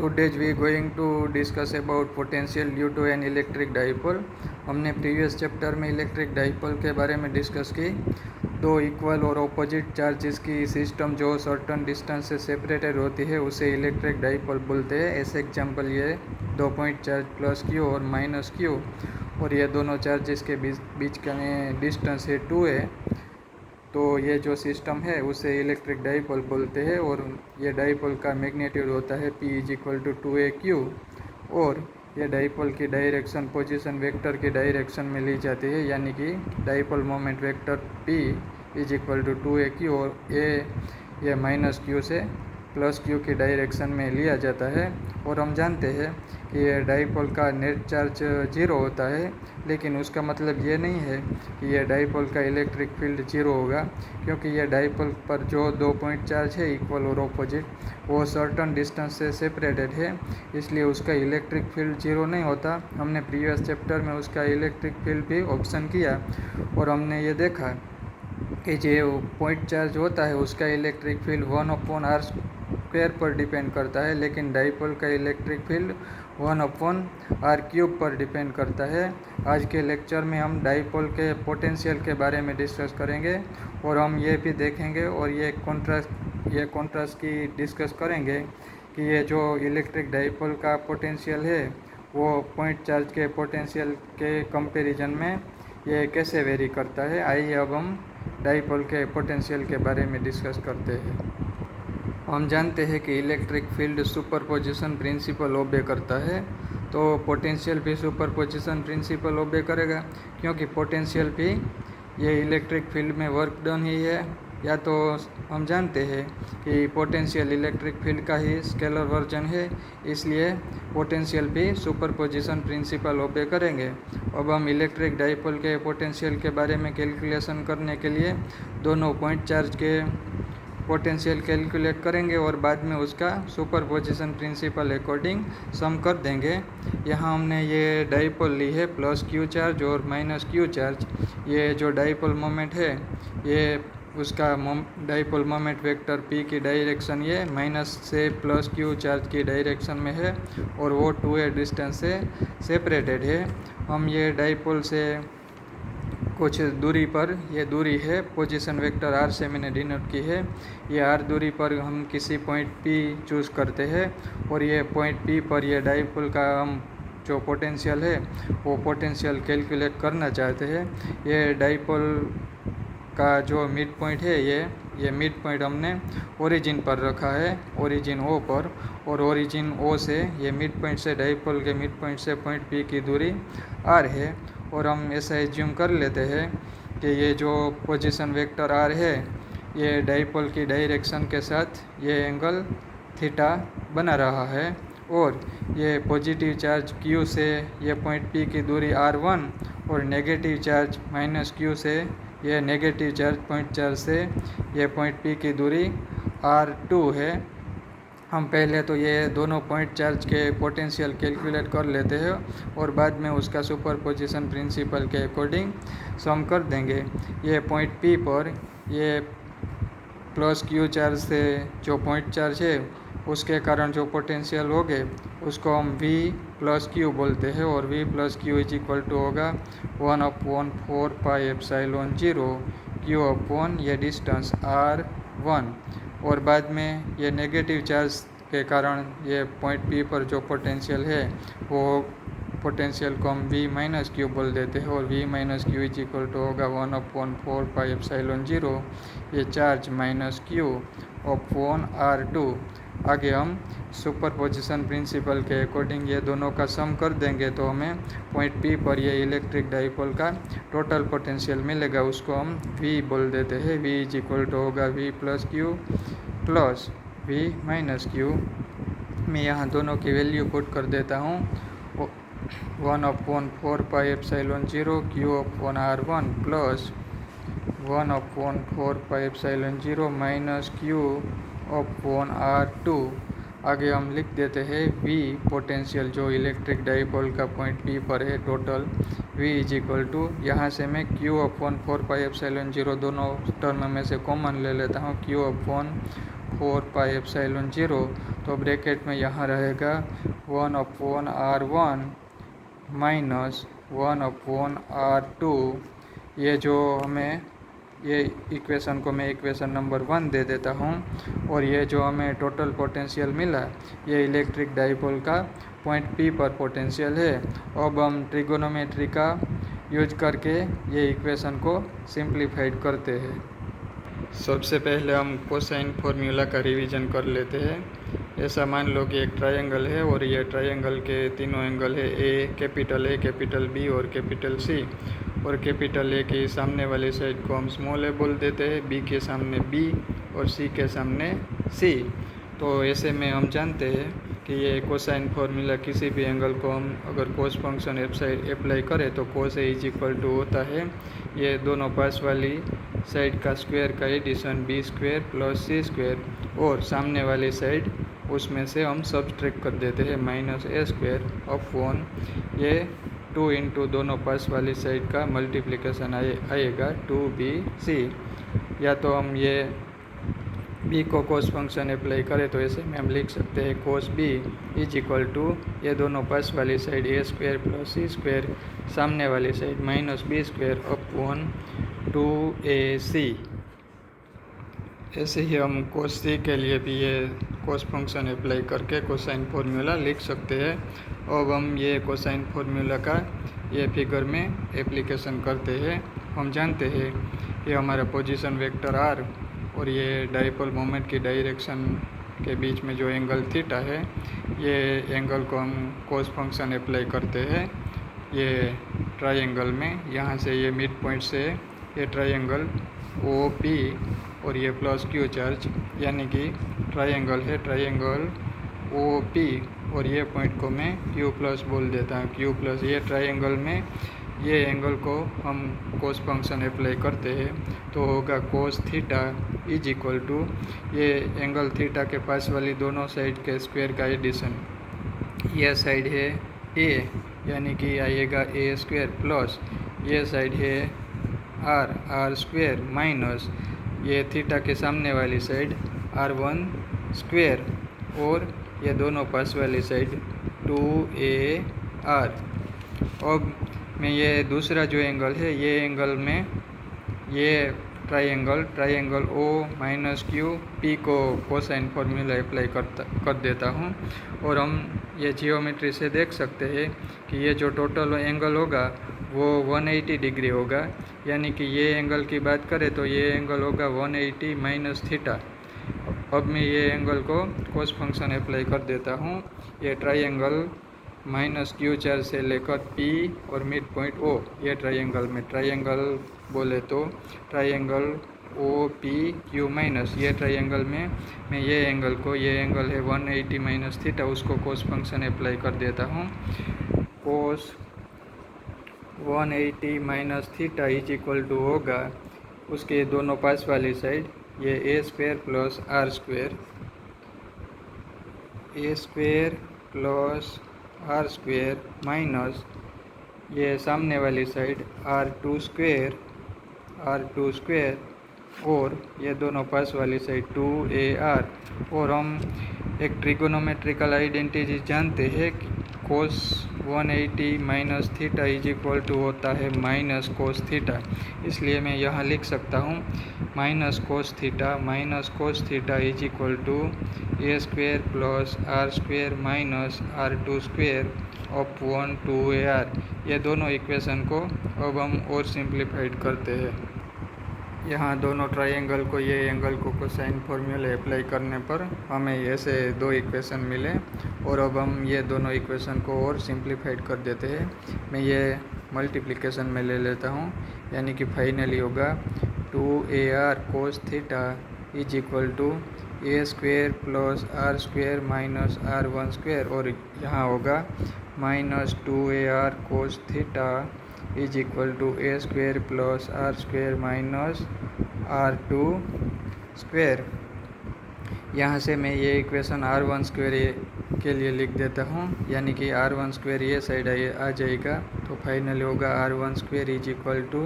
Today we going to discuss about potential due to an electric dipole। हमने previous chapter में electric dipole के बारे में discuss की। दो इक्वल और ऑपोजिट चार्जेस की सिस्टम जो सर्टन डिस्टेंस से सेपरेटेड होती है उसे इलेक्ट्रिक डाइपोल बोलते हैं। ऐसे एग्जांपल ये 2 पॉइंट चार्ज प्लस क्यू और माइनस क्यू, और ये दोनों चार्जेस के बीच का डिस्टेंस है 2 है। तो ये जो सिस्टम है उसे इलेक्ट्रिक डाइपोल बोलते हैं, और ये डाइपोल का मैग्नीट्यूड होता है P = 2AQ, और ये डाइपोल की डायरेक्शन पोजीशन वेक्टर की डायरेक्शन में ली जाती है, यानी कि dipole moment vector P = 2AQ, और ये माइनस क्यू से प्लस क्यू की डायरेक्शन में लिया जाता है। और हम जानते हैं कि ये डाइपोल का नेट चार्ज 0 होता है, लेकिन उसका मतलब ये नहीं है कि ये डाइपोल का इलेक्ट्रिक फील्ड 0 होगा, क्योंकि ये डाइपोल पर जो 2 पॉइंट चार्ज है इक्वल और ऑपोजिट वो सर्टन डिस्टेंस से सेपरेटेड है, इसलिए उसका इलेक्ट्रिक फील्ड 0 नहीं होता। हमने प्रीवियस चैप्टर में उसका इलेक्ट्रिक फील्ड भी ऑप्शन किया, और हमने ये देखा कि जो पॉइंट चार्ज होता है उसका इलेक्ट्रिक फील्ड 1/r² पर डिपेंड करता है, लेकिन डाइपोल का इलेक्ट्रिक फील्ड 1/r³ पर डिपेंड करता है। आज के लेक्चर में हम डाइपोल के पोटेंशियल के बारे में डिस्कस करेंगे, और हम ये भी देखेंगे और ये कॉन्ट्रास्ट की डिस्कस करेंगे कि ये जो इलेक्ट्रिक डाइपोल का पोटेंशियल है वो पॉइंट चार्ज के पोटेंशियल के कंपैरिजन में ये कैसे वेरी करता है। आइए अब हम डाइपोल के पोटेंशियल के बारे में डिस्कस करते हैं। हम जानते हैं कि इलेक्ट्रिक फील्ड सुपरपोजिशन प्रिंसिपल ओबे करता है, तो पोटेंशियल भी सुपरपोजिशन प्रिंसिपल ओबे करेगा, क्योंकि पोटेंशियल भी ये इलेक्ट्रिक फील्ड में वर्क डन ही है। या तो हम जानते हैं कि पोटेंशियल इलेक्ट्रिक फील्ड का ही स्केलर वर्जन है, इसलिए पोटेंशियल भी सुपरपोजिशन प्रिंसिपल ओबे करेंगे। अब हम इलेक्ट्रिक डाइपोल के पोटेंशियल के बारे में कैलकुलेशन करने के लिए दोनों पॉइंट चार्ज के पोटेंशियल कैलकुलेट करेंगे, और बाद में उसका सुपरपोजिशन प्रिंसिपल अकॉर्डिंग सम कर देंगे। यहाँ हमने ये डाइपोल ली है प्लस क्यू चार्ज और माइनस क्यू चार्ज। ये जो डाइपोल मोमेंट है ये उसका डाइपोल मोमेंट वेक्टर P की डायरेक्शन ये माइनस से प्लस क्यू चार्ज की डायरेक्शन में है, और वो 2a डिस्टेंस से सेपरेटेड है। हम ये डाइपोल से कुछ दूरी पर, ये दूरी है पोजीशन वेक्टर r से मैंने डिनोट की है, ये r दूरी पर हम किसी पॉइंट P चूज़ करते हैं, और ये पॉइंट P पर ये डाइपोल का हम जो पोटेंशियल है वो पोटेंशियल कैलकुलेट करना चाहते हैं। ये डाइपोल का जो मिड पॉइंट है ये मिड पॉइंट हमने ओरिजिन पर रखा है, ओरिजिन O पर, और ओरिजिन O से ये मिड पॉइंट से डाइपोल के मिड पॉइंट से पॉइंट P की दूरी r है। और हम ऐसा एज्यूम कर लेते हैं कि ये जो पोजीशन वेक्टर r है ये डाइपोल की डायरेक्शन के साथ ये एंगल थीटा बना रहा है, और ये पॉजिटिव चार्ज Q से ये पॉइंट P की दूरी r1, और नेगेटिव चार्ज माइनस Q से ये नेगेटिव चार्ज पॉइंट चार्ज से ये पॉइंट P की दूरी r2 है। हम पहले तो ये दोनों पॉइंट चार्ज के पोटेंशियल कैलकुलेट कर लेते हैं, और बाद में उसका सुपरपोजिशन प्रिंसिपल के अकॉर्डिंग सम कर देंगे। ये पॉइंट P पर ये प्लस क्यू चार्ज से जो पॉइंट चार्ज है उसके कारण जो पोटेंशियल हो गए उसको हम V + Q बोलते हैं, और V + Q = होगा 1/4πε0 Q/ ये डिस्टेंस r1, और बाद में ये नेगेटिव चार्ज के कारण ये पॉइंट P पर जो पोटेंशियल है वो पोटेंशियल को हम V - Q बोल देते हैं, और V - Q = होगा 1/4πε0 ये चार्ज माइनस Q/r2। आगे हम सुपरपोजिशन प्रिंसिपल के अकॉर्डिंग ये दोनों का सम कर देंगे, तो हमें पॉइंट P पर ये इलेक्ट्रिक डाइपोल का टोटल पोटेंशियल मिलेगा, उसको हम V बोल देते हैं। V = होगा V + Q plus V - Q। मैं यहाँ दोनों की वैल्यू पुट कर देता हूँ। 1/4πε0 Q/r1 प्लस 1/4πε0 माइनस Q/r2। आगे हम लिख देते हैं V पोटेंशियल जो इलेक्ट्रिक डाइपोल का पॉइंट P पर है टोटल। V = यहाँ से मैं Q/4πε0 दोनों टर्म में से कॉमन ले लेता हूँ। 4πε0, तो ब्रैकेट में यहाँ रहेगा 1/r1 माइनस 1/r2। ये जो हमें ये इक्वेशन को मैं इक्वेशन नंबर 1 दे देता हूँ। और ये जो हमें टोटल पोटेंशियल मिला, ये इलेक्ट्रिक डाइपोल का पॉइंट P पर पोटेंशियल है। अब हम ट्रिगोनोमेट्री का यूज करके ये इक्वेशन को सिंप्लीफाइड करते हैं। सबसे पहले हम कोसाइन फॉर्मूला का रिवीजन कर लेते हैं। ऐसा मान लो कि एक ट्रायंगल है और ये ट्रायंगल के तीनों एंगल है ए, कैपिटल बी और कैपिटल सी। और कैपिटल ए के सामने वाले साइड को हम स्मॉल ए बोल देते हैं, बी के सामने बी और सी के सामने सी। तो ऐसे में हम जानते हैं कि ये कोसाइन फॉर्मूला किसी भी एंगल को हम अगर कोस फंक्शन अप्लाई करें तो कोस ए इज इक्वल टू होता है ये दोनों पास वाली साइड का स्क्वायर का addition B square plus C square, और सामने वाली साइड उसमें से हम सब्सट्रैक्ट कर देते हैं माइनस ए स्क्वायर अपॉन ये 2 इंटू दोनों पास वाली साइड का मल्टीप्लिकेशन आएगा 2bc। या तो हम ये b को कोस फंक्शन अप्लाई करें तो ऐसे में हम लिख सकते हैं cos b is equal to ये दोनों पास वाली side A square plus C square, सामने वाली side minus B square upon 2ac। ऐसे ही हम कोस सी के लिए भी ये कोस फंक्शन अप्लाई करके कोसाइन फॉर्मूला लिख सकते हैं। अब हम ये कोसाइन फॉर्मूला का ये फिगर में एप्लीकेशन करते हैं। हम जानते हैं ये हमारा पोजीशन वेक्टर r और ये डाइपोल मोमेंट की डायरेक्शन के बीच में जो एंगल थीटा है, ये एंगल को हम कोस फंक्शन अप्लाई करते हैं ये ट्रायंगल में। यहाँ से ये मिड पॉइंट से ये ट्रायंगल OP और ये प्लस Q चार्ज यानी कि ट्रायंगल है ट्रायंगल OP, और ये पॉइंट को मैं Q प्लस बोल देता हूँ Q प्लस। ये ट्रायंगल में ये एंगल को हम कोस फंक्शन अप्लाई करते हैं तो होगा cos theta is equal to ये एंगल थीटा के पास वाली दोनों साइड के स्क्वायर का एडिशन। यह साइड है A यानी कि आएगा ए स्क्वायर प्लस ये साइड है r स्क्वायर माइनस ये थीटा के सामने वाली साइड r1 स्क्वायर और ये दोनों पास वाली साइड 2ar। अब मैं ये दूसरा जो एंगल है ये एंगल में ये triangle O minus Q P को कोसाइन फॉर्मूला अप्लाई कर देता हूँ। और हम ये जियोमेट्री से देख सकते हैं कि ये जो टोटल एंगल होगा वो 180 डिग्री होगा, यानी कि ये एंगल की बात करें तो ये एंगल होगा 180 माइनस थीटा। अब मैं ये एंगल को कोस फंक्शन अप्लाई कर देता हूँ। ये ट्रायंगल माइनस Q चार्ज से लेकर P और मिड पॉइंट O, ये ट्रायंगल में ट्रायंगल बोले तो ट्रायंगल OPQ माइनस ये ट्रायंगल में मैं ये एंगल को, ये एंगल है 180 माइनस थीटा, उसको कोस फंक्शन अप्लाई कर देता हूँ। Cos 180 minus theta is equal to होगा उसके दोनों पास वाली साइड ये a square plus r square, a square plus r square minus ये सामने वाली साइड r2 स्क्वायर और ये दोनों पास वाली साइड 2ar। और हम एक ट्रिगोनोमेट्रिकल आइडेंटिटी जानते हैं कि cos 180 minus theta is equal to होता है माइनस कोस थीटा, इसलिए मैं यहाँ लिख सकता हूँ minus cos theta is equal to A square plus r square minus r2 square upon 2ar। ये दोनों इक्वेशन को अब हम और सिंप्लीफाइड करते हैं। यहाँ दोनों ट्रायंगल को ये एंगल को कोसाइन फॉर्मूला अप्लाई करने पर हमें ऐसे दो इक्वेशन मिले, और अब हम ये दोनों इक्वेशन को और सिंप्लीफाइड कर देते हैं। मैं ये मल्टीप्लिकेशन में ले लेता हूँ, यानी कि फाइनली होगा 2ar cos theta is equal to A square plus r square minus r1 square, और यहाँ होगा minus 2ar cos theta is equal to A square plus r square minus r2 square. यहाँ से मैं ये इक्वेशन r1 स्क्वायर के लिए लिख देता हूँ, यानी कि r1 स्क्वायर ये साइड आ जाएगा, तो तो फाइनली होगा R1 square is equal to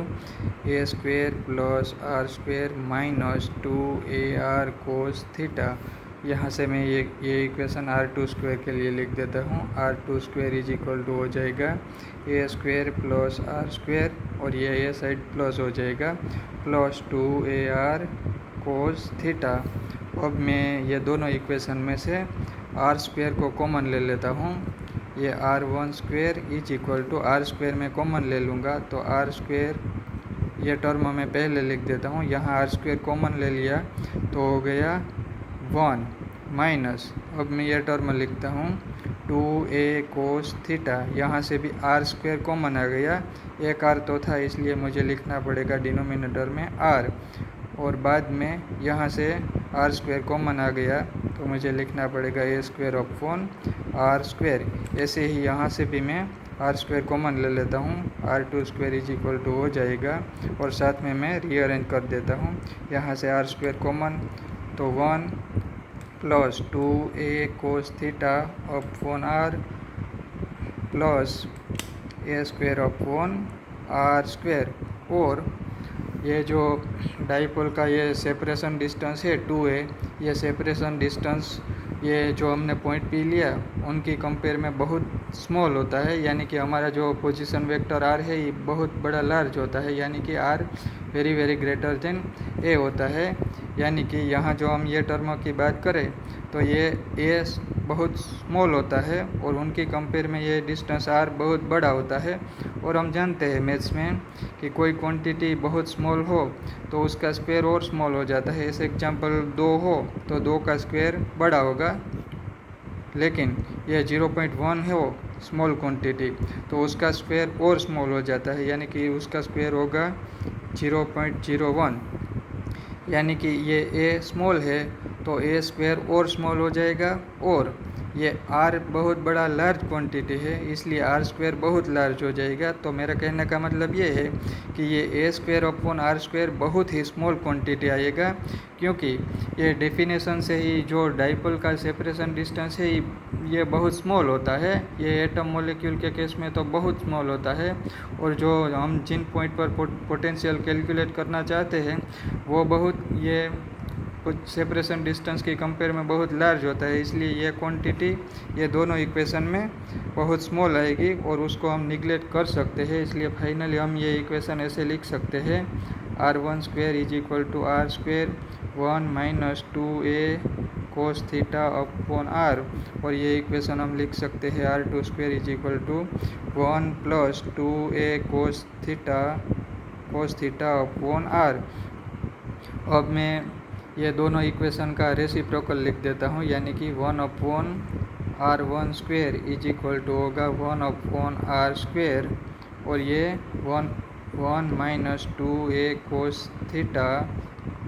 A square plus R square minus 2AR cos theta. यहाँ से मैं ये इक्वेशन R2 स्क्वेयर के लिए लिख देता हूँ। R2 square is equal to हो जाएगा ए स्क्वेयर प्लस आर स्क्वेयर, और ये साइड प्लस हो जाएगा प्लस 2AR कोस थीटा। अब मैं ये दोनों इक्वेशन में से आर स्क्वेयर को कॉमन ले लेता हूँ। ये R1 square is equal to R square में कॉमन ले लूँगा तो आर स्क्वेयर ये टर्म मैं पहले लिख देता हूँ। यहाँ आर स्क्वेयर कॉमन ले लिया तो हो गया 1 माइनस, अब मैं ये टर्म लिखता हूँ 2A कोस थीटा। यहाँ से भी आर स्क्वेयर कॉमन आ गया, एक आर तो था इसलिए मुझे लिखना पड़ेगा डिनोमिनेटर में आर, और बाद में यहाँ से आर स्क्वेयर कॉमन आ गया तो मुझे लिखना पड़ेगा ए स्क्वेयर अपॉन आर स्क्वेयर। ऐसे ही यहाँ से भी मैं आर स्क्वेयर कॉमन ले लेता हूँ, R2 square is equal to हो जाएगा, और साथ में मैं रीअरेंज कर देता हूँ। यहाँ से आर स्क्वेयर कॉमन तो 1 plus 2A cos theta upon R plus A square upon R square. और ये जो डाइपोल का ये सेपरेशन डिस्टेंस है 2A, ये सेपरेशन डिस्टेंस ये जो हमने पॉइंट पी लिया उनकी कंपेयर में बहुत स्मॉल होता है, यानी कि हमारा जो पोजीशन वेक्टर R है ये बहुत बड़ा लार्ज होता है, यानी कि R very very greater than A होता है। यानी कि यहाँ जो हम ये टर्म की बात करें तो ये A बहुत स्मॉल होता है और उनकी कंपेयर में ये डिस्टेंस R बहुत बड़ा होता है। और हम जानते हैं मैथ्स में कि कोई क्वांटिटी बहुत स्मॉल हो तो उसका स्क्वायर और स्मॉल हो जाता है। ऐसे एग्जांपल 2 हो तो 2 का स्क्वायर बड़ा होगा, लेकिन यह 0.1 है वो स्मॉल क्वांटिटी तो उसका स्क्वायर और स्मॉल हो जाता है, यानी कि उसका स्क्वायर होगा 0.01। यानी कि ये A स्मॉल है तो A स्क्वायर और स्मॉल हो जाएगा, और ये R बहुत बड़ा लार्ज क्वांटिटी है इसलिए R स्क्वायर बहुत लार्ज हो जाएगा। तो मेरा कहने का मतलब ये है कि ये A square upon R square बहुत ही स्मॉल क्वांटिटी आएगा, क्योंकि ये डेफिनेशन से ही जो डाइपोल का सेपरेशन डिस्टेंस है ये बहुत स्मॉल होता है। ये एटम मॉलिक्यूल के केस में तो बहुत स्मॉल होता है, और जो हम जिन पॉइंट पर पोटेंशियल कैलकुलेट करना चाहते हैं वो बहुत ये कुछ सेपरेशन डिस्टेंस की कंपेयर में बहुत लार्ज होता है, इसलिए ये क्वांटिटी ये दोनों इक्वेशन में बहुत स्मॉल आएगी और उसको हम निगलेक्ट कर सकते हैं। इसलिए फाइनली हम ये इक्वेशन ऐसे लिख सकते हैं R1 square is equal to R square 1 minus 2A cos theta upon R, और ये इक्वेशन हम लिख सकते हैं R2 square is equal to 1 plus 2A cos theta upon R। अब मैं ये दोनों इक्वेशन का रेसिप्रोकल लिख देता हूँ, यानी कि 1 upon R1 square is equal to होगा 1 अपॉन R स्क्वेयर, और ये 1 minus 2A cos theta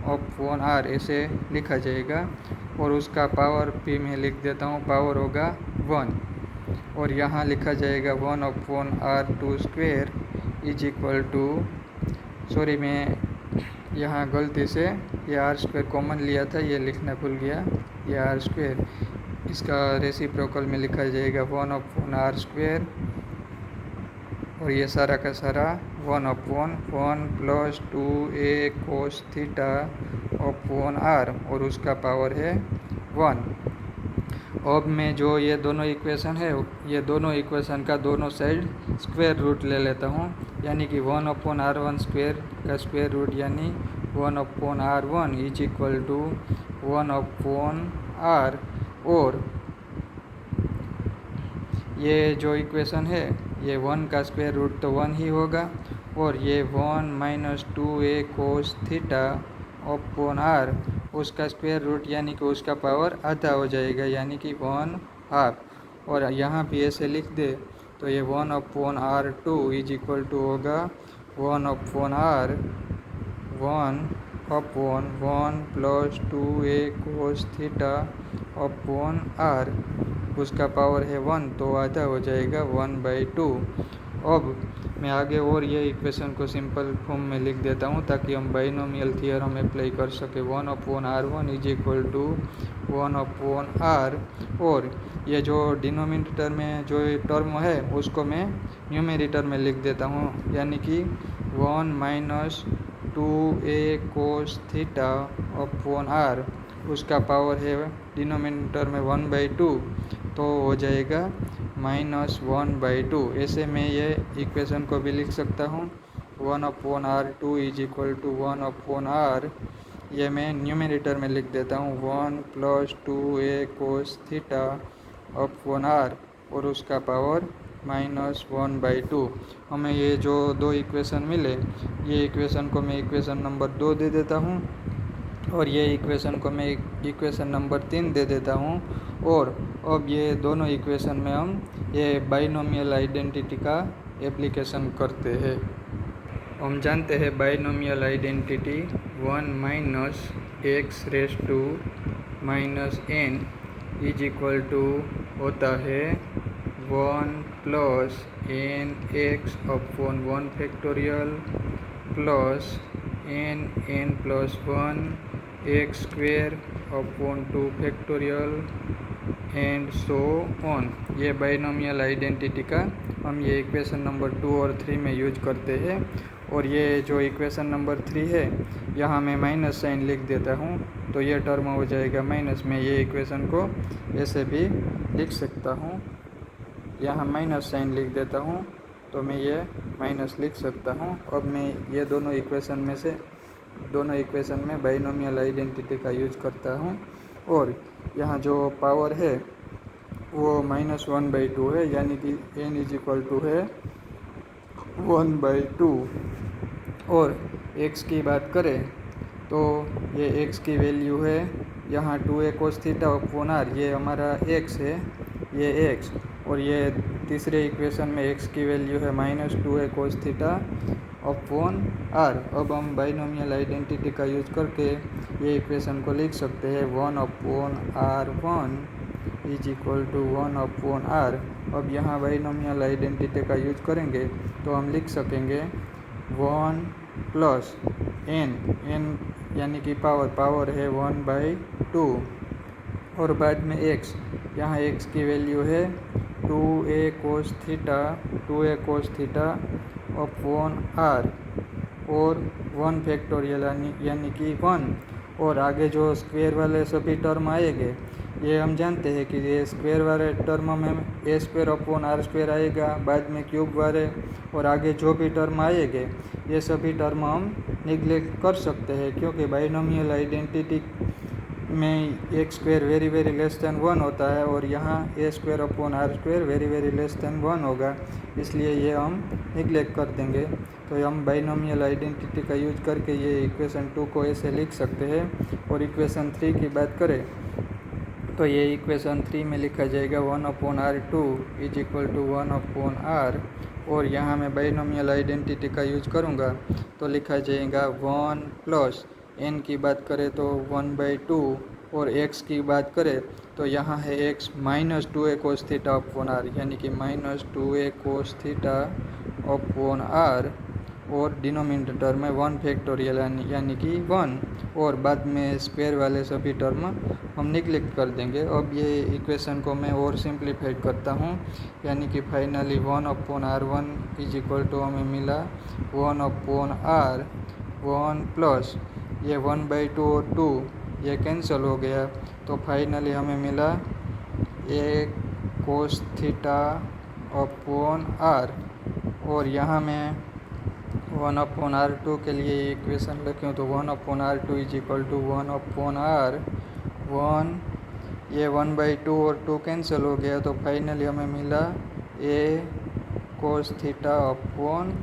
upon R ऐसे लिखा जाएगा, और उसका पावर भी मैं लिख देता हूँ, पावर होगा 1, और यहाँ लिखा जाएगा 1 upon R2 square is equal to, sorry मैं यहाँ गलती से ये आर स्क्वेयर कॉमन लिया था, ये लिखना भूल गया, ये आर स्क्वेयर, इसका रेसिप्रोकल में लिखा जाएगा 1 अपॉन आर स्क्वेयर, और ये सारा का सारा 1 upon 1 plus 2A cos theta upon R, और उसका पावर है 1। अब मैं जो ये दोनों इक्वेशन है ये दोनों इक्वेशन का दोनों साइड स्क्वायर रूट ले लेता हूँ, यानी कि 1 अपॉन R1 स्क्वायर का स्क्वायर रूट यानी 1 upon R1 is equal to 1 upon R, और ये जो इक्वेशन है ये 1 का स्क्वायर रूट तो 1 ही होगा, और ये 1 minus 2A cos theta upon R उसका स्क्वायर रूट यानी कि उसका पावर आधा हो जाएगा, यानी कि 1/2, और यहाँ भी ऐसे लिख दे तो ये 1 upon R2 is equal to होगा 1 upon R 1 upon 1 plus 2A cos theta upon R, उसका पावर है 1 तो आधा हो जाएगा 1/2। अब मैं आगे और ये इक्वेशन को सिंपल फॉर्म में लिख देता हूँ ताकि हम बाइनोमियल थ्योरम अप्लाई कर सके। 1 upon R1 is equal to 1/r, और ये जो डिनोमिनेटर में जो टर्म है उसको मैं न्यूमरेटर में लिख देता हूँ, यानी कि 1 minus 2a cos theta upon r, उसका पावर है डिनोमिनेटर में 1/2, तो हो जाएगा -1/2। ऐसे मैं ये इक्वेशन को भी लिख सकता हूँ 1/r2 is equal to 1/r, ये मैं न्यूमरेटर में लिख देता हूँ 1 + 2a cos theta upon r, और उसका पावर -1/2। हमें ये जो दो इक्वेशन मिले, ये इक्वेशन को मैं इक्वेशन नंबर 2 दे देता हूँ, और ये इक्वेशन को मैं इक्वेशन नंबर 3 दे देता हूँ। और अब ये दोनों इक्वेशन में हम ये बाइनोमियल आइडेंटिटी का एप्लीकेशन करते हैं। हम जानते हैं binomial identity 1 minus X raise to minus n is equal to होता है 1 plus N X upon 1 factorial plus N plus 1 X square upon 2 factorial and so on. ये बाइनोमियल आइडेंटिटी का हम ये इक्वेशन नंबर 2 और 3 में यूज करते हैं। और ये जो इक्वेशन नंबर 3 है, यहाँ मैं माइनस साइन लिख देता हूँ, तो ये टर्म हो जाएगा माइनस में। ये इक्वेशन को ऐसे भी लिख सकता हूँ, यहाँ माइनस साइन लिख देता हूँ, तो मैं ये माइनस लिख सकता हूँ। अब मैं ये दोनों इक्वेशन में बाइनोमियल आइडेंटिटी का यूज करता हूँ, और यहाँ जो पावर है वो -1/2 है, यानी कि n इज इक्वल टू है 1/2। और x की बात करें तो ये x की वैल्यू है यहाँ 2a cos theta upon r, ये हमारा x है, ये x। और ये तीसरे इक्वेशन में x की वैल्यू है -2a cos theta upon r। अब हम बाइनोमियल आइडेंटिटी का यूज करके ये इक्वेशन को लिख सकते हैं 1/r1 is equal to 1/r। अब यहाँ बाइनोमियल आइडेंटिटी का यूज करेंगे तो हम लिख सकेंगे 1 प्लस n यानी कि पावर है 1/2, और बाद में x, यहाँ x की वैल्यू है 2a cos theta upon r, और 1 फैक्टोरियल यानी कि 1। और आगे जो स्क्वायर वाले सभी टर्म आएंगे, ये हम जानते हैं कि ये स्क्वायर वाले टर्म में a² अपॉन r² आएगा, बाद में क्यूब वाले, और आगे जो भी टर्म आएंगे ये सभी टर्म हम निगलेक्ट कर सकते हैं, क्योंकि बाइनोमियल आइडेंटिटी में x² वेरी लेस देन 1 होता है, और यहाँ a² upon r² very less than 1 होगा, इसलिए ये हम निगलेक्ट कर देंगे। तो हम बाइनोमियल आइडेंटिटी का यूज करके ये इक्वेशन 2 को ऐसे लिख सकते हैं। और इक्वेशन 3 की बात करें तो ये इक्वेशन 3 में लिखा जाएगा 1/r2 is equal to 1/r, और यहाँ मैं बाइनोमियल आइडेंटिटी का यूज करूँगा तो लिखा जाएगा 1 प्लस n की बात करें तो 1/2, और x की बात करें तो यहाँ है x -2a cos theta upon r, यानी कि -2a cos theta upon r, और डिनोमिनेटर में 1 फैक्टोरियल यानी कि 1, और बाद में स्क्वायर वाले सभी टर्म हम निगलेक्ट कर देंगे। अब ये इक्वेशन को मैं और सिंप्लीफाइड करता हूँ, यानी कि finally 1/r1 is equal to हमें मिला 1/r, 1 प्लस ये 1/2 और 2 ये कैंसिल हो गया, तो फाइनली हमें मिला a cos theta upon r। और यहाँ मैं 1/r2 के लिए इक्वेशन लिखूँ तो 1/r2 is equal to 1/r, 1, ये 1/2 और 2 कैंसिल हो गया, तो फाइनली हमें मिला a cos theta upon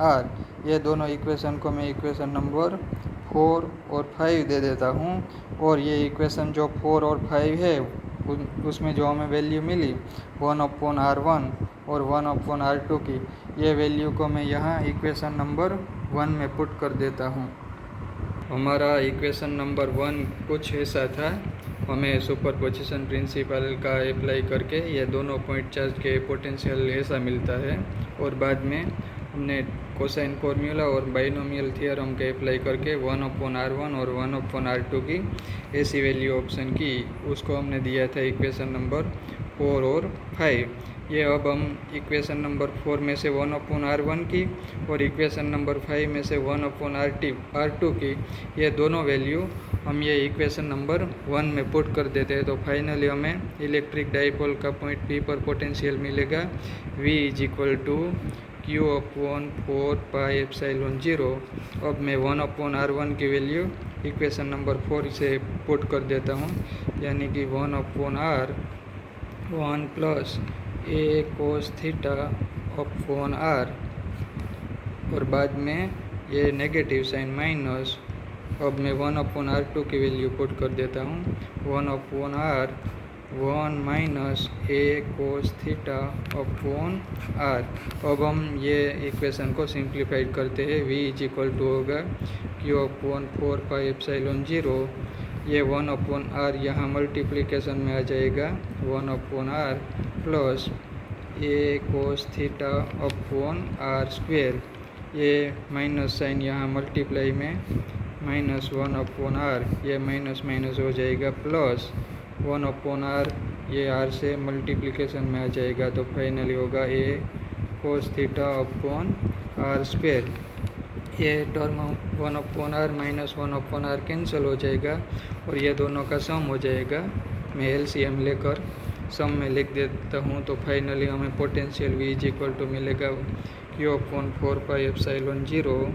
r। ये दोनों इक्वेशन को मैं इक्वेशन नंबर 4 और 5 दे देता हूँ। और ये इक्वेशन जो 4 और 5 है उसमें जो हमें वैल्यू मिली 1/r1 और 1/r2 की, ये वैल्यू को मैं यहाँ इक्वेशन नंबर 1 में पुट कर देता हूँ। हमारा इक्वेशन नंबर 1 कुछ ऐसा था। हमें सुपरपोजिशन प्रिंसिपल का अप्लाई करके ये दोनों पॉइंट चार्ज के पोटेंशियल ऐसा मिलता है, और बाद में हमने कोसाइन फॉर्मूला और बाइनोमियल थियरम के अप्लाई करके 1/r1 और 1/r2 की ऐसी वैल्यू ऑप्शन की, उसको हमने दिया था इक्वेशन नंबर 4 और 5। ये अब हम इक्वेशन नंबर 4 में से 1/r1 की और इक्वेशन नंबर 5 में से 1/r2 की, ये दोनों वैल्यू हम ये इक्वेशन नंबर 1 में पुट कर देते हैं। तो फाइनली हमें इलेक्ट्रिक डाइपोल का पॉइंट P पर पोटेंशियल मिलेगा V = Q/4πε0। अब मैं 1/r1 की वैल्यू इक्वेशन नंबर 4 से पुट कर देता हूँ, यानी कि 1/r1 + a cos θ/r, और बाद में ये नेगेटिव साइन माइनस। अब मैं 1/r2 की वैल्यू पुट कर देता हूँ, 1/r1 - a cos θ/r। अब हम ये इक्वेशन को सिंप्लीफाइड करते हैं। V होगा Q/4πε0। ये 1/r यहाँ मल्टीप्लिकेशन में आ जाएगा, 1/r + a cos θ/r²। ये माइनस साइन यहाँ मल्टीप्लाई में -1/r, ये माइनस माइनस हो जाएगा, प्लस 1/r, ये r से मल्टीप्लिकेशन में आ जाएगा। तो फाइनली होगा a cos θ/r²। ये टर्म 1/r - 1/r कैंसिल हो जाएगा और ये दोनों का सम हो जाएगा। मैं LCM लेकर सम में लिख देता हूँ। तो फाइनली हमें पोटेंशियल V = मिलेगा Q/4πε0।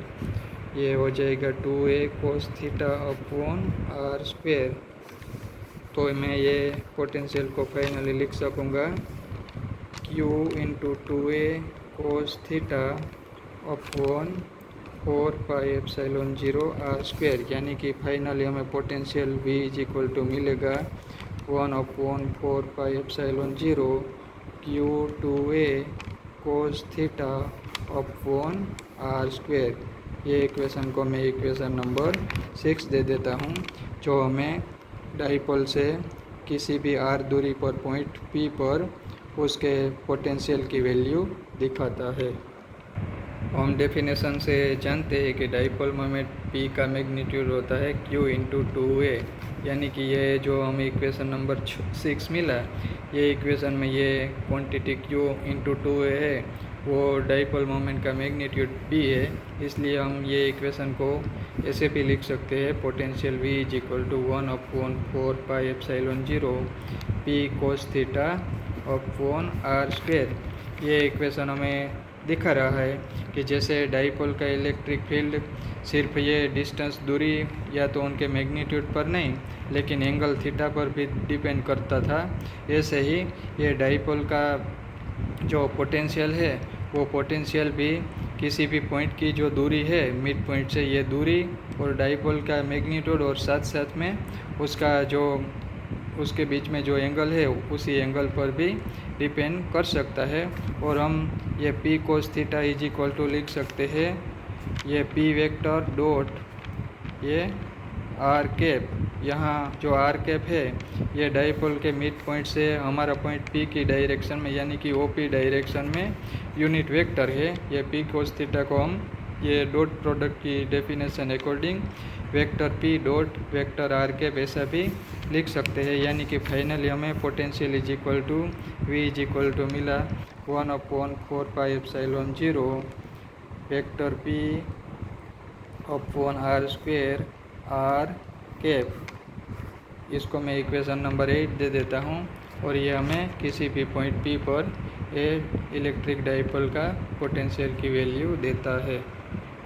ये हो जाएगा 2a cos θ/r²। तो मैं ये पोटेंशियल को फाइनली लिख सकूँगा Q × 2a cos θ/4πε0r², यानी कि फाइनली हमें पोटेंशियल V = मिलेगा 1/4πε0 Q2a cos θ/r²। ये इक्वेशन को मैं इक्वेशन नंबर 6 दे देता हूँ, जो हमें डाइपोल से किसी भी r दूरी पर पॉइंट P पर उसके पोटेंशियल की वैल्यू दिखाता है। हम डेफिनेशन से जानते हैं कि डाइपोल मोमेंट P का मैग्नीट्यूड होता है Q × 2a, यानी कि ये जो हमें इक्वेशन नंबर 6 मिला, ये इक्वेशन में ये क्वांटिटी Q × 2a है, वो डाइपोल मोमेंट का मैग्नीट्यूड B है। इसलिए हम ये इक्वेशन को ऐसे भी लिख सकते हैं, potential V = 1/4πε0 P cos θ/r²। ये इक्वेशन हमें दिखा रहा है कि जैसे डाइपोल का इलेक्ट्रिक फील्ड सिर्फ ये डिस्टेंस दूरी या तो उनके मैग्नीट्यूड पर नहीं, लेकिन एंगल थीटा पर भी डिपेंड करता था, ऐसे ही ये डाइपोल का जो पोटेंशियल है, वो पोटेंशियल भी किसी भी पॉइंट की जो दूरी है मिड पॉइंट से, ये दूरी और डाइपोल का मैग्नीट्यूड और साथ साथ में उसका जो उसके बीच में जो एंगल है, उसी एंगल पर भी डिपेंड कर सकता है। और हम ये P cos θ = लिख सकते हैं, ये P वेक्टर डॉट ये r कैप, यहाँ जो r कैप है ये डाइपोल के मिड पॉइंट से हमारा पॉइंट P की डायरेक्शन में, यानी कि OP डायरेक्शन में यूनिट वेक्टर है। ये P cos θ को हम ये डॉट प्रोडक्ट की definition according vector P dot vector r cap ऐसा भी लिख सकते हैं, यानी कि फाइनली हमें पोटेंशियल V = मिला 1/4πε0 वेक्टर P/r² r कैप। इसको मैं इक्वेशन नंबर 8 दे देता हूँ, और ये हमें किसी भी पॉइंट P पर ए इलेक्ट्रिक डाइपोल का पोटेंशियल की वैल्यू देता है।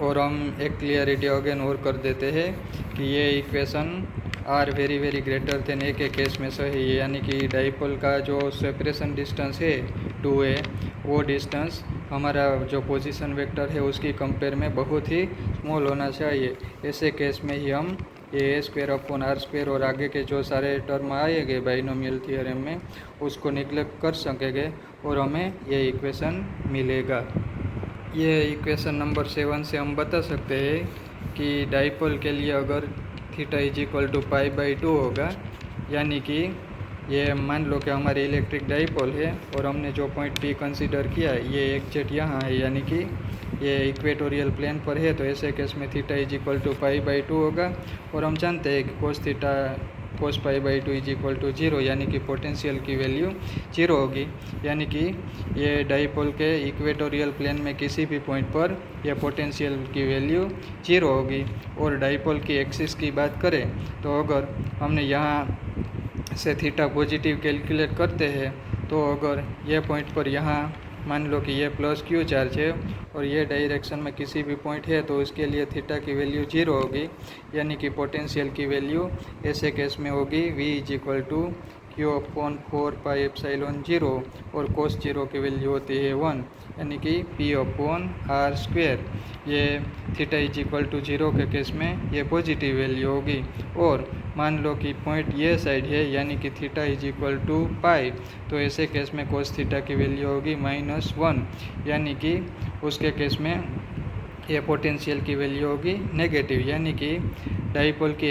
और हम एक क्लियरिटी अगेन और कर देते हैं कि ये equation r very very greater than a के केस में सही है, यानी कि डाइपोल का जो सेपरेशन डिस्टेंस है 2a, वो डिस्टेंस हमारा जो पोजीशन वेक्टर है उसकी कंपेयर में बहुत ही स्मॉल होना चाहिए। ऐसे केस में ही हम a² और आगे के जो सारे टर्म आएंगे बाइनोमियल थियरम में, उसको निगलेक्ट कर सकेंगे और हमें ये इक्वेशन मिलेगा। ये इक्वेशन नंबर 7 से हम बता सकते हैं कि डाइपोल के लिए अगर θ = π/2 होगा, यानी कि ये मान लो कि हमारी इलेक्ट्रिक डाइपोल है और हमने जो पॉइंट पी कंसीडर किया ये एग्जैक्ट यहाँ है, यानी कि ये इक्वेटोरियल प्लेन पर है। तो ऐसे केस में थीटा इज इक्वल टू π/2 होगा और हम जानते हैं कि cos π/2 इज इक्वल टू 0, यानी कि पोटेंशियल की वैल्यू 0 होगी। यानी कि ये डाइपोल के इक्वेटोरियल प्लेन में किसी भी पॉइंट पर यह पोटेंशियल की वैल्यू 0 होगी। और डाइपोल की एक्सिस की बात करें तो अगर हमने यहाँ से थीटा पॉजिटिव कैलकुलेट करते हैं तो अगर ये पॉइंट पर यहाँ मान लो कि ये प्लस क्यू चार्ज है और ये डायरेक्शन में किसी भी पॉइंट है तो उसके लिए थीटा की वैल्यू 0 होगी, यानी कि पोटेंशियल की वैल्यू ऐसे केस में होगी v is equal to Q/4πε0 और cos 0 की वैल्यू होती है 1, यानी कि P/r²। ये थीटा इज इक्वल टू 0 के केस में ये पॉजिटिव वैल्यू होगी। और मान लो कि पॉइंट ये साइड है, यानी कि थीटा इज इक्वल टू पाई, तो ऐसे केस में cos थीटा की वैल्यू होगी -1, यानी कि उसके केस में ये पोटेंशियल की वैल्यू होगी नेगेटिव। यानी कि डाइपोल की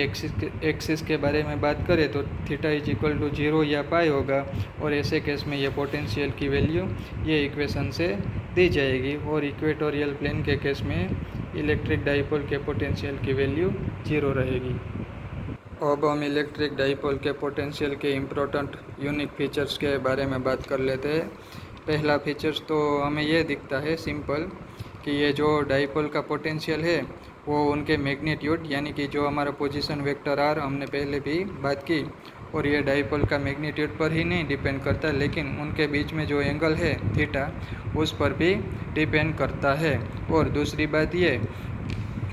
एक्सिस के बारे में बात करें तो थीटा इज इक्वल टू 0 या पाई होगा और ऐसे केस में ये पोटेंशियल की वैल्यू ये इक्वेशन से दी जाएगी। और इक्वेटोरियल प्लेन के केस में इलेक्ट्रिक डाइपोल के पोटेंशियल की वैल्यू 0 रहेगी। अब हम इलेक्ट्रिक डाइपोल के पोटेंशियल के इम्पोर्टेंट यूनिक फीचर्स के बारे में बात कर लेते हैं। पहला फीचर्स तो हमें ये दिखता है सिंपल कि ये जो डाइपोल का पोटेंशियल है वो उनके मैग्नीट्यूड, यानी कि जो हमारा पोजीशन वेक्टर आर हमने पहले भी बात की, और ये डाइपोल का मैग्नीट्यूड पर ही नहीं डिपेंड करता लेकिन उनके बीच में जो एंगल है थीटा उस पर भी डिपेंड करता है। और दूसरी बात ये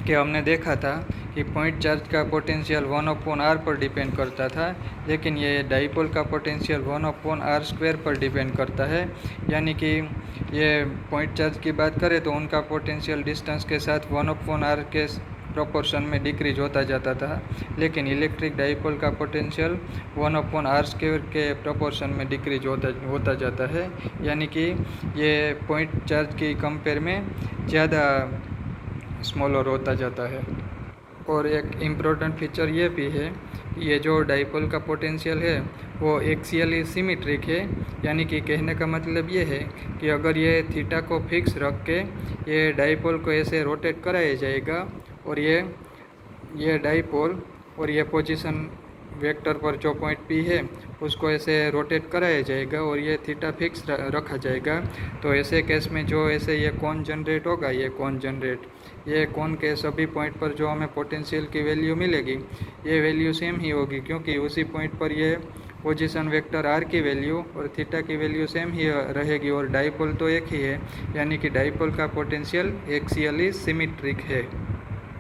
कि हमने देखा था कि पॉइंट चार्ज का पोटेंशियल 1/r पर डिपेंड करता था, लेकिन ये डाइपोल का पोटेंशियल 1/r² पर डिपेंड करता है। यानी कि ये पॉइंट चार्ज की बात करें तो उनका पोटेंशियल डिस्टेंस के साथ 1/r के प्रोपोर्शन में डिक्रीज होता जाता था, लेकिन इलेक्ट्रिक डाइपोल का पोटेंशियल 1/r² के प्रोपोर्शन में डिक्रीज होता जाता है। यानी कि ये पॉइंट चार्ज की कंपेयर में ज़्यादा स्मॉलर होता जाता है। और एक इम्पोर्टेंट फीचर ये भी है कि ये जो डाइपोल का पोटेंशियल है वो एक्सियली सिमेट्रिक है, यानी कि कहने का मतलब ये है कि अगर ये थीटा को फिक्स रख के ये डाइपोल को ऐसे रोटेट कराया जाएगा और ये डाइपोल और ये पोजीशन वेक्टर पर जो पॉइंट पी है उसको ऐसे रोटेट कराया जाएगा और ये थीटा फिक्स रखा जाएगा, तो ऐसे केस में जो ऐसे ये कोन जनरेट होगा, ये कोन के सभी पॉइंट पर जो हमें पोटेंशियल की वैल्यू मिलेगी ये वैल्यू सेम ही होगी, क्योंकि उसी पॉइंट पर ये पोजीशन वेक्टर आर की वैल्यू और थीटा की वैल्यू सेम ही रहेगी। और डाइपोल तो एक ही है, यानी कि डाइपोल का पोटेंशियल एक्सियली सिमेट्रिक है।